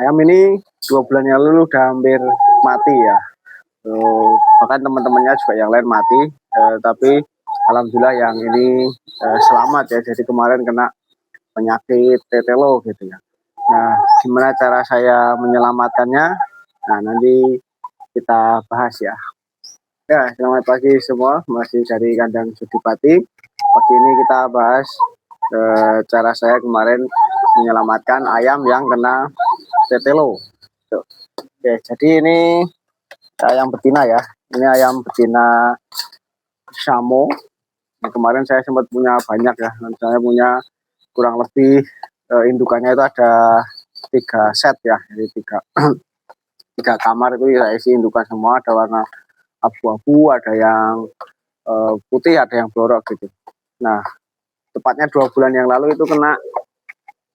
Ayam ini 2 bulan yang lalu udah hampir mati ya. Bahkan teman-temannya juga yang lain mati, tapi alhamdulillah yang ini selamat ya. Jadi kemarin kena penyakit tetelo gitu ya. Nah, gimana cara saya menyelamatkannya? Nah, nanti kita bahas ya. Ya, selamat pagi semua, masih dari kandang Jodipati. Pagi ini kita bahas cara saya kemarin menyelamatkan ayam yang kena tetelo. Oke, jadi ini ayam betina ya. Ini ayam betina Samo. Nah, kemarin saya sempat punya banyak ya. Saya punya kurang lebih indukannya itu ada 3 set ya. Jadi tiga kamar itu ya isi indukan semua. Ada warna abu-abu, ada yang putih, ada yang blorok gitu. Nah, tepatnya 2 bulan yang lalu itu kena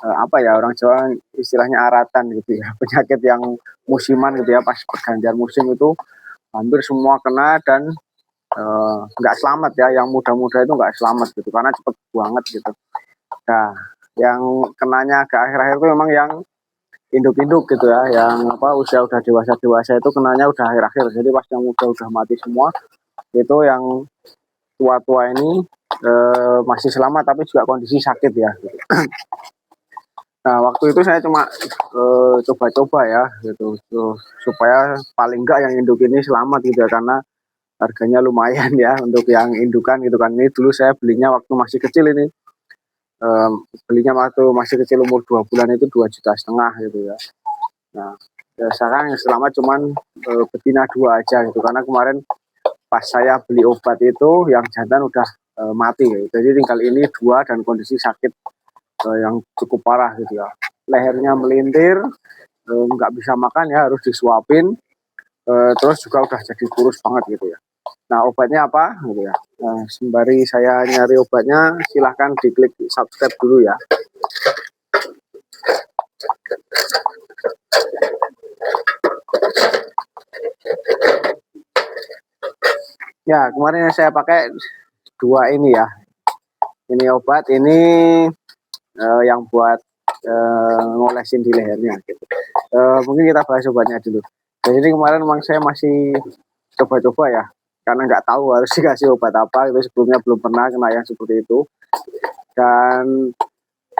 apa ya, orang Jawa istilahnya aratan gitu ya, penyakit yang musiman gitu ya, pas pergantian musim itu hampir semua kena dan nggak selamat ya, yang muda-muda itu nggak selamat gitu karena cepet banget gitu. Nah, yang kenanya agak akhir-akhir itu memang yang induk-induk gitu ya, yang apa usia udah dewasa itu kenanya udah akhir-akhir. Jadi pas yang muda udah mati semua, itu yang tua-tua ini masih selamat tapi juga kondisi sakit ya gitu. Nah, waktu itu saya cuma coba-coba ya gitu, supaya paling enggak yang induk ini selamat gitu ya, karena harganya lumayan ya untuk yang indukan gitu kan. Ini dulu saya belinya waktu masih kecil ini, belinya waktu masih kecil umur 2 bulan itu 2,5 juta gitu ya. Nah, ya sekarang yang selamat cuman betina 2 aja gitu, karena kemarin pas saya beli obat itu yang jantan udah mati gitu. Jadi tinggal ini 2 dan kondisi sakit yang cukup parah gitu ya. Lehernya melintir, nggak bisa makan ya, harus disuapin, terus juga udah jadi kurus banget gitu ya. Nah, obatnya apa gitu ya. Nah, sembari saya nyari obatnya, silahkan diklik subscribe dulu ya. Ya, kemarin yang saya pakai 2 ini ya. Ini obat, ini yang buat ngolesin di lehernya gitu. Mungkin kita bahas obatnya dulu. Jadi kemarin memang saya masih coba-coba ya, karena nggak tahu harus dikasih obat apa itu, sebelumnya belum pernah kena yang seperti itu. Dan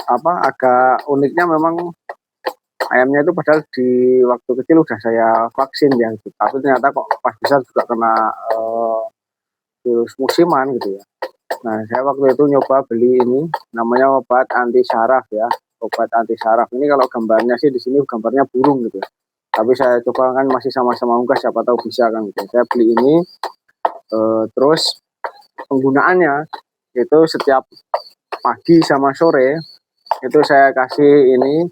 apa, agak uniknya memang ayamnya itu padahal di waktu kecil udah saya vaksin ya, tapi ternyata kok pas besar juga kena virus musiman gitu ya. Nah, saya waktu itu nyoba beli ini, namanya obat anti saraf ya. Obat anti saraf ini kalau gambarnya sih di sini gambarnya burung gitu ya. Tapi saya coba kan masih sama-sama unggas, siapa tahu bisa kan gitu. Saya beli ini, terus penggunaannya itu setiap pagi sama sore itu saya kasih ini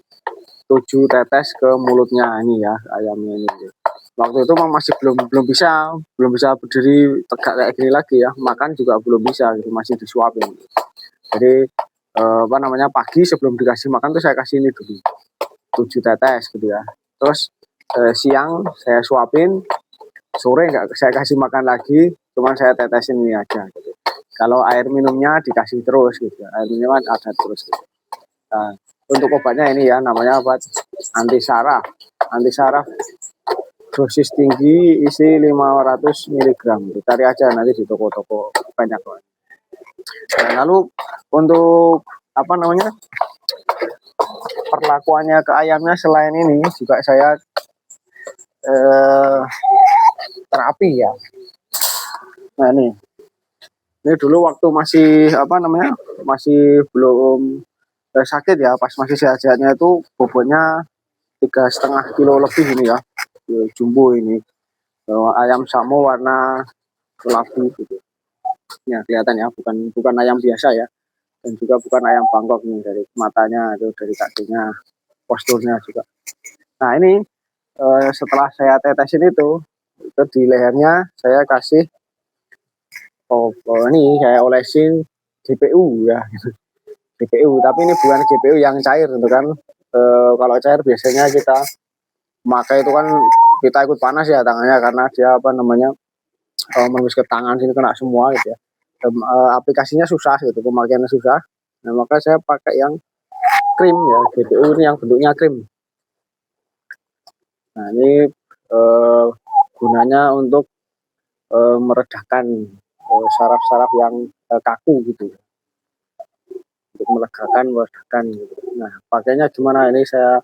7 tetes ke mulutnya ini ya, ayamnya ini. Waktu itu masih belum bisa berdiri tegak kayak gini lagi ya, makan juga belum bisa gitu, masih disuapin. Jadi apa namanya, pagi sebelum dikasih makan tuh saya kasih ini dulu 7 tetes gitu ya. Terus siang saya suapin, sore nggak saya kasih makan lagi, cuman saya tetesin ini aja gitu. Kalau air minumnya dikasih terus gitu, air minumnya ada terus gitu. Nah, untuk obatnya ini ya, namanya obat anti saraf. Anti saraf dosis tinggi, isi 500 mg. Cari aja nanti di toko-toko banyak. Nah, lalu untuk apa namanya, perlakuannya ke ayamnya selain ini juga saya terapi ya. Nah, ini dulu waktu masih apa namanya, masih belum sakit ya, pas masih sehat-sehatnya itu bobotnya 3,5 kilo lebih ini ya, jumbo ini, ayam Samo warna kelabu gitu ya, kelihatan ya, bukan ayam biasa ya, dan juga bukan ayam Bangkok nih, dari matanya itu, dari kakinya, posturnya juga. Nah, ini setelah saya tetesin itu di lehernya saya kasih ini saya olesin GPU ya, GPU, tapi ini bukan GPU yang cair gitu kan. Kalau cair biasanya kita pakai itu kan kita ikut panas ya tangannya, karena dia apa namanya, menembus ke tangan sini kena semua gitu ya. Aplikasinya susah gitu, pemakaiannya susah. Nah, maka saya pakai yang krim ya, GPU ini yang bentuknya krim. Nah ini gunanya untuk meredakan saraf-saraf yang kaku gitu, untuk meredakan gitu. Nah pakainya gimana, ini saya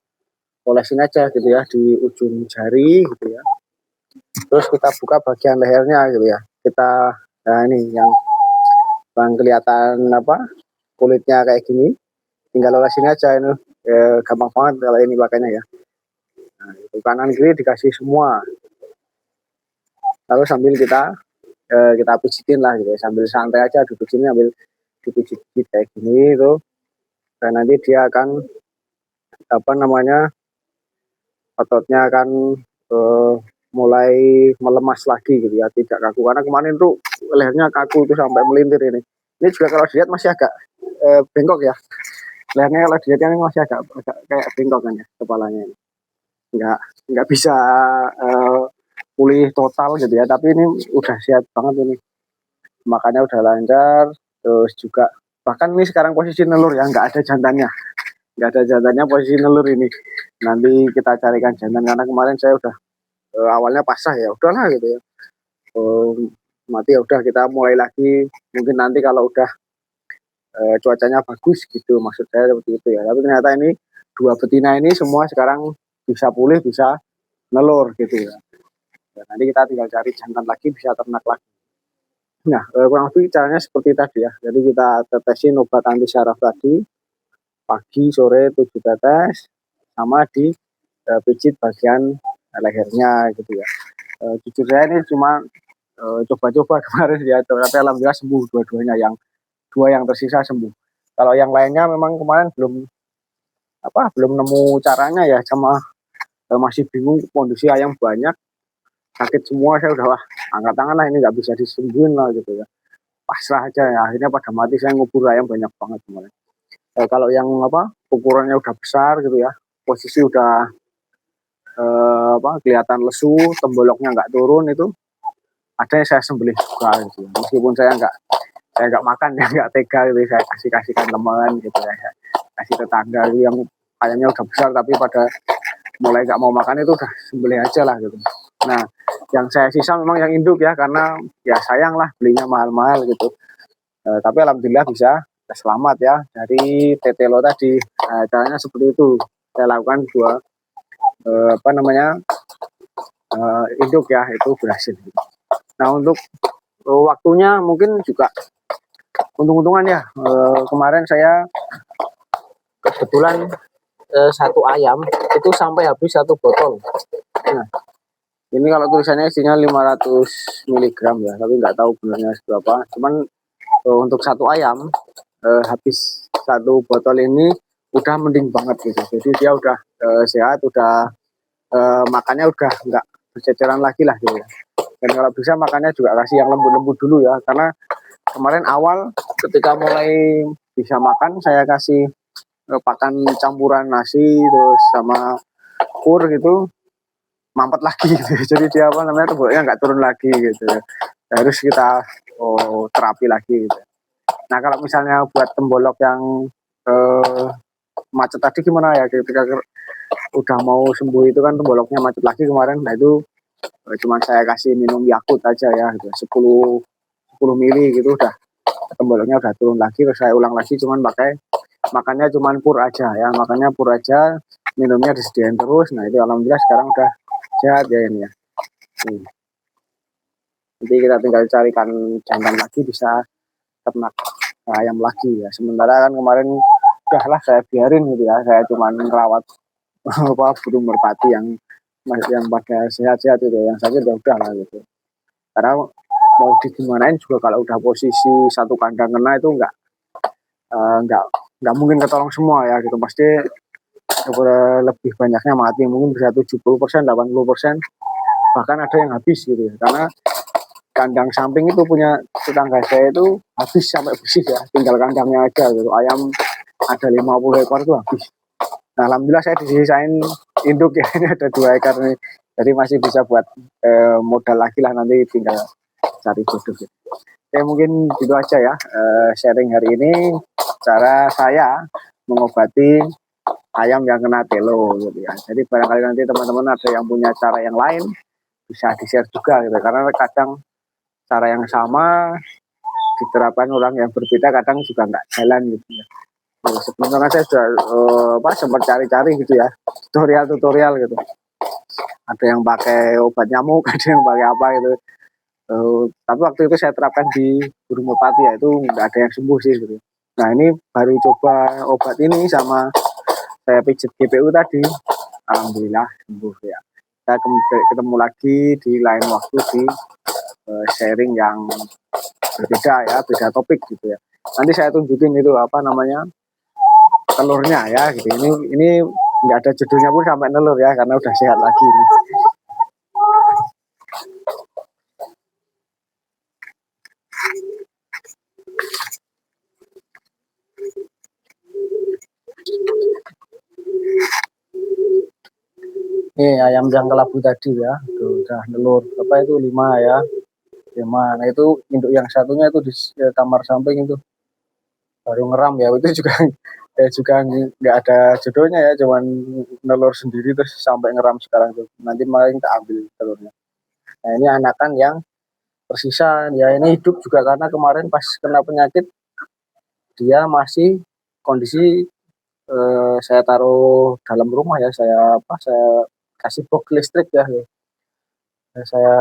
olesin aja gitu ya di ujung jari gitu ya, terus kita buka bagian lehernya gitu ya, kita nah ini yang kelihatan apa kulitnya kayak gini, tinggal olesin aja ini, gampang banget kalau ini pakainya ya. Nah, itu kanan kiri dikasih semua, lalu sambil kita pijitin lah gitu ya, sambil santai aja duduk sini sambil dipijit kayak gini itu, dan nanti dia akan apa namanya, ototnya akan uh, mulai melemas lagi gitu ya, tidak kaku, karena kemarin tuh lehernya kaku itu sampai melintir ini juga kalau dilihat masih agak bengkok ya, lehernya kalau dilihat ini masih agak kayak bengkok kan ya kepalanya ini, nggak nggak bisa uh, pulih total gitu ya, tapi ini udah sehat banget ini, makanya udah lancar, terus juga bahkan ini sekarang posisi nelur ya, nggak ada jantannya posisi nelur ini, nanti kita carikan jantan karena kemarin saya udah awalnya pasrah ya udahlah gitu ya, mati ya udah kita mulai lagi mungkin nanti kalau udah cuacanya bagus gitu, maksud saya seperti itu ya, tapi ternyata ini dua betina ini semua sekarang bisa pulih, bisa nelur gitu ya. Dan nanti kita tinggal cari jantan lagi bisa ternak lagi. Nah kurang lebih caranya seperti tadi ya, jadi kita tetesin obat anti saraf tadi pagi sore 7 tetes, sama di pijit bagian lehernya gitu ya. Jujur saya ini cuma coba-coba kemarin ya, tapi alhamdulillah sembuh dua-duanya, dua yang tersisa sembuh. Kalau yang lainnya memang kemarin belum nemu caranya ya, sama masih bingung, kondisi ayam banyak sakit semua, saya udah wah angkat tangan lah, ini nggak bisa disembuhin lah gitu ya, pasrah aja ya, akhirnya pada mati, saya ngubur ayam banyak banget kemarin. Kalau yang ukurannya udah besar gitu ya, posisi udah kelihatan lesu, temboloknya nggak turun, itu ada yang saya sembelih juga gitu ya. Meskipun saya nggak makan ya, nggak tega gitu, saya kasihkan teman gitu ya, saya kasih tetangga gitu, yang ayamnya udah besar tapi pada mulai nggak mau makan, itu udah sembelih aja lah gitu. Nah yang saya sisa memang yang induk ya, karena ya sayang lah belinya mahal-mahal gitu. Tapi alhamdulillah bisa selamat ya dari tetelo tadi. Caranya seperti itu, saya lakukan dua induk ya, itu berhasil. Nah untuk waktunya mungkin juga untung-untungan ya, kemarin saya kebetulan satu ayam itu sampai habis satu botol. Nah ini kalau tulisannya isinya 500 miligram ya, tapi nggak tahu benarnya seberapa, cuman untuk satu ayam habis satu botol ini udah mending banget gitu, jadi dia udah sehat, udah makannya udah nggak berceceran lagi lah gitu ya. Dan kalau bisa makannya juga kasih yang lembut-lembut dulu ya, karena kemarin awal ketika mulai bisa makan saya kasih pakan campuran nasi terus sama kur gitu, mampet lagi gitu. Jadi dia temboloknya nggak turun lagi gitu, harus kita terapi lagi gitu. Nah kalau misalnya buat tembolok yang eh, macet tadi gimana ya, ketika udah mau sembuh itu kan temboloknya macet lagi kemarin, nah itu cuma saya kasih minum Yakult aja ya gitu, 10 mili gitu, udah temboloknya udah turun lagi, terus saya ulang lagi cuman pakai makannya cuman pur aja ya, makannya pur aja, minumnya disediain terus. Nah itu alhamdulillah sekarang udah sehat ya ini ya. Nanti kita tinggal carikan jantan lagi, bisa ternak ayam lagi ya. Sementara kan kemarin udahlah saya biarin gitu ya, saya cuman merawat burung merpati yang pada sehat-sehat itu, yang sakit ya udah lah gitu. Karena mau digimanain juga kalau udah posisi satu kandang kena itu nggak nggak mungkin ketolong semua ya gitu, pasti lebih banyaknya mati, mungkin bisa 70%, 80%, bahkan ada yang habis gitu ya, karena kandang samping itu punya tetangga saya itu habis sampai bersih ya, tinggal kandangnya aja gitu, ayam ada 50 ekor itu habis. Nah alhamdulillah saya disisain induk ya, ini ada 2 ekor nih, jadi masih bisa buat modal lagi lah, nanti tinggal cari jodoh gitu. Oke mungkin gitu aja ya sharing hari ini, cara saya mengobati ayam yang kena telo gitu ya. Jadi barangkali nanti teman-teman ada yang punya cara yang lain bisa di-share juga gitu. Karena kadang cara yang sama diterapkan orang yang berbeda kadang juga nggak jalan gitu ya. Sebelumnya saya sudah sempat cari-cari gitu ya, tutorial gitu. Ada yang pakai obat nyamuk, ada yang pakai apa gitu. Tapi waktu itu saya terapkan di burung merpati ya, itu nggak ada yang sembuh sih gitu. Nah ini baru coba obat ini sama saya pijit GPU tadi, alhamdulillah sembuh ya. Saya ketemu lagi di lain waktu di sharing yang berbeda ya, beda topik gitu ya. Nanti saya tunjukin itu apa namanya telurnya ya gitu. Ini nggak ada judulnya pun sampai telur ya karena udah sehat lagi ini. Ini ayam yang kelabu tadi ya, tuh udah telur apa itu 5 ya, 5. Nah itu induk yang satunya itu di kamar samping itu baru ngeram ya, itu juga juga nggak ada jodohnya ya, cuman nelur sendiri terus sampai ngeram sekarang tuh. Nanti maling tak ambil telurnya. Nah ini anakan yang tersisa ya, ini hidup juga karena kemarin pas kena penyakit dia masih kondisi saya taruh dalam rumah ya, saya kasih box listrik ya, saya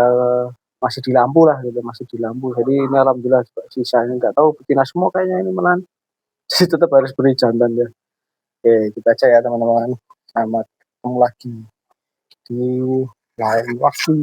masih di lampu lah gitu, masih di lampu. Jadi ini alhamdulillah sisanya nggak tahu betina semua kayaknya ini melan. Jadi tetap harus beri jantan ya. Oke, kita aja ya teman-teman. Selamat ketemu lagi di lain waktu.